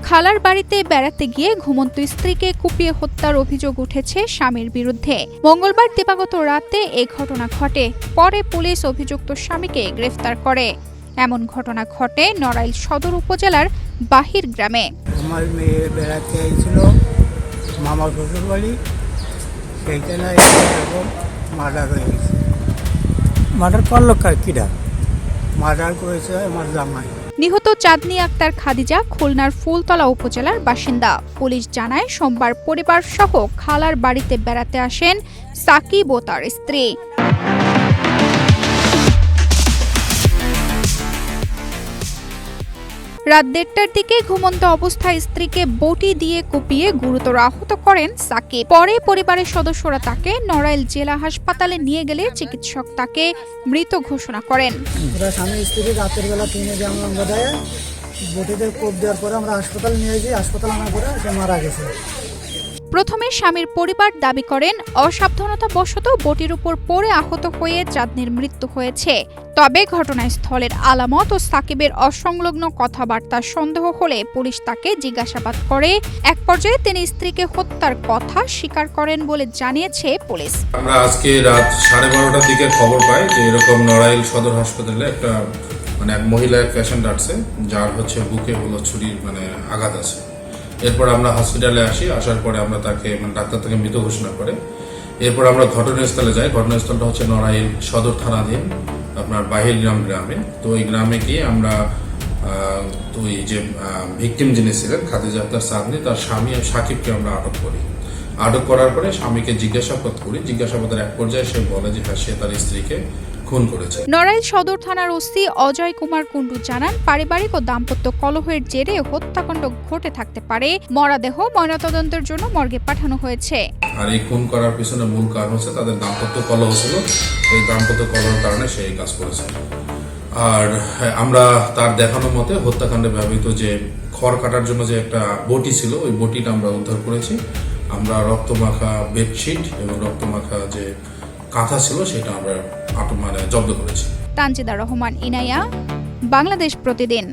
খালার বাড়িতে বেড়াতে গিয়ে ঘুমন্ত স্ত্রীকে কুপিয়ে হত্যার অভিযোগ উঠেছে স্বামীর বিরুদ্ধে। মঙ্গলবার দিবাগত রাতে এই ঘটনা ঘটে। পরে পুলিশ অভিযুক্ত স্বামীকে গ্রেফতার করে। এমন ঘটনা ঘটে নড়াইল সদর উপজেলার বাহির গ্রামে। আমার মেয়ে বেড়াতে এসেছিল মামার শ্বশুর বাড়ি, সেইখানে এরকম মার্ডার হয়ে গেছে। মার্ডার করলো কিরা? মার্ডার করেছে আমার জামাই। নিহত চাঁদনী আক্তার খাদিজা খুলনার ফুলতলা উপজেলার বাসিন্দা। পুলিশ জানায় সোমবার পরিবার সহ খালার বাড়িতে বেড়াতে আসেন সাকিব ও তার স্ত্রী। রাত 1:30টার দিকে ঘুমন্ত অবস্থায় স্ত্রীকে বটি দিয়ে কুপিয়ে গুরুতর আহত করেন সাকিব। পরে পরিবারের সদস্যরা তাকে নড়াইল জেলা হাসপাতালে নিয়ে গেলে চিকিৎসক তাকে মৃত ঘোষণা করেন। স্বামী স্ত্রী রাতের বেলা কিনে যে আমরা দেয় বটিতে কোপ দেওয়ার পরে আমরা হাসপাতাল নিয়ে যাই। হাসপাতাল আনার পরে সে মারা গেছে। প্রথমে স্বামীর পরিবার দাবি করেন অসাবধানতাবশত বটির উপর পড়ে আহত হয়ে চাঁদনীর মৃত্যু হয়েছে। তবে ঘটনাস্থলের আলামত ও সাকিবের অসংলগ্ন কথাবার্তা সন্দেহ হলে পুলিশ তাকে জিজ্ঞাসাবাদ করে। এক পর্যায়ে তিনি স্ত্রীকে হত্যার কথা স্বীকার করেন বলে জানিয়েছে পুলিশ। আমরা আজকে রাত 12:30টার দিকে খবর পাই যে এরকম নড়াইল সদর হাসপাতালে একটা এক মহিলা পেশেন্ট আসছে, যার বুকে ছুরির আঘাত আছে। এরপর আমরা হসপিটালে আসি। আসার পরে আমরা তাকে ডাক্তার তাকে মৃত ঘোষণা করে। এরপর আমরা ঘটনাস্থলে যাই। ঘটনাস্থলটা নড়াইল সদর থানাধীন আপনার বাহির গ্রামে। তো ওই গ্রামে গিয়ে আমরা ওই যে ভিকটিম যিনি ছিলেন খাদিজা আক্তার চাঁদনী, তার স্বামী সাকিবকে আমরা আটক করি। আটক করার পরে স্বামীকে জিজ্ঞাসাবাদ করি। জিজ্ঞাসাবাদের এক পর্যায়ে সে বলে যে হ্যাঁ, সে তার স্ত্রীকে খুন করেছে। নড়াইল সদর থানার ওসি অজয় কুমার কুণ্ডু জানান, পারিবারিক ও দাম্পত্য কলহের জেরে হত্যাকাণ্ড ঘটে থাকতে পারে। মরদেহ ময়নাতদন্তের জন্য মর্গে পাঠানো হয়েছে। আর এই খুন করার পিছনে মূল কারণ হচ্ছে তাদের দাম্পত্য কলহ ছিল। এই দাম্পত্য কলহের কারণে সে এই কাজ করেছে। আর আমরা তার দেখানো মতে হত্যাকাণ্ডে ব্যবহৃত যে খড় কাটার জন্য যে একটা বটি ছিল, ওই বটিটা আমরা উদ্ধার করেছি। আমরা রক্তমাখা বেডশিট এবং রক্তমাখা যে কাঁথা ছিল সেটা আমরা জব্দ করেছি। তানজিদা রহমান, ইনায়া, বাংলাদেশ প্রতিদিন।